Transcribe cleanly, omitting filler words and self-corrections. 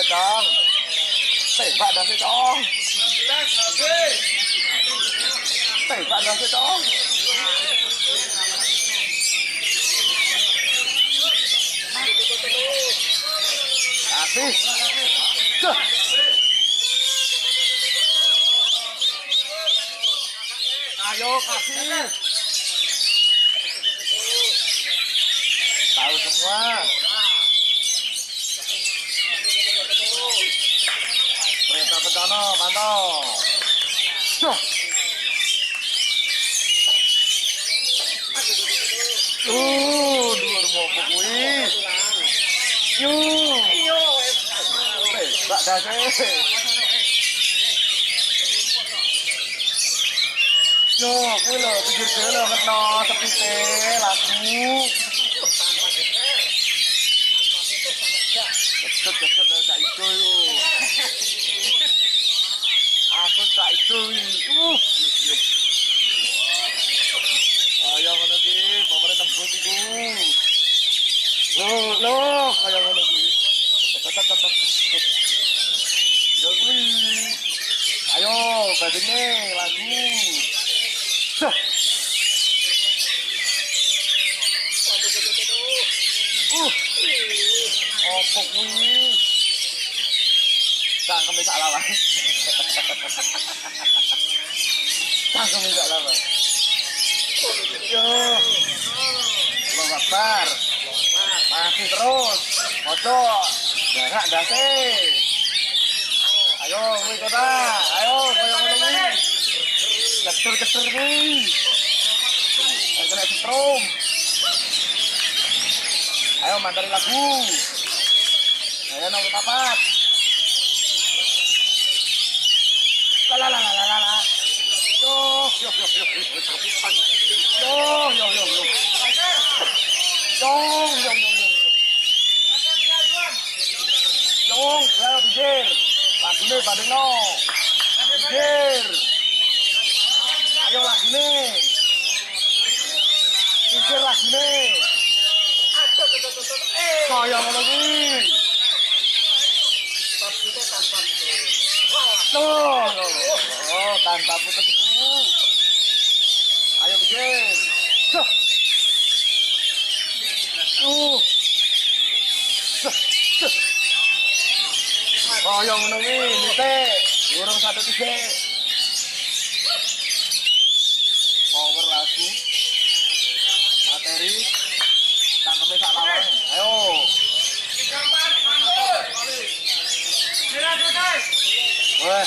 Cong. Tembak dah si Cong. Tembak dah si Cong. Kasih. Cek. Ayo kasih. Tahu semua. Perintah Bencana, mantap. Dua rumah kuih. Mbak Dase. Yo, kuwi lho pinggir dhewe lho ngeno sepite lagu. Cepet tak itu yo. Aku tak itu. Ayo ngono ki, pokoknya tembus iku. Loh, kaya ngono ki. Tetep. Yo kuwi. Ayo, badine lagu. Apa kuwi? Cangkeme sak lawan. Cangkeme sak lawan. Yo. Allahu Akbar. Masih terus. Foto. Jarak dase. Ayo, kuwi kota. Ayo, koyo ngono kuwi. Keter kuwi. Ayo kena setrum. Ayo mantari lagu. Ayo nomor 4. La. Yo. Jong, ayo pinggir. Lagune badengno. Pinggir. Ayo lagune. Pinggir lagune. Kaya ngono kuwi. Oh, tanpa putus itu. Ayo pinggir. Kaya ngono kuwi, nitik. Urung 1-3. Power lagu. Materi. Tangkeme sak lawan. Ayo. Wah.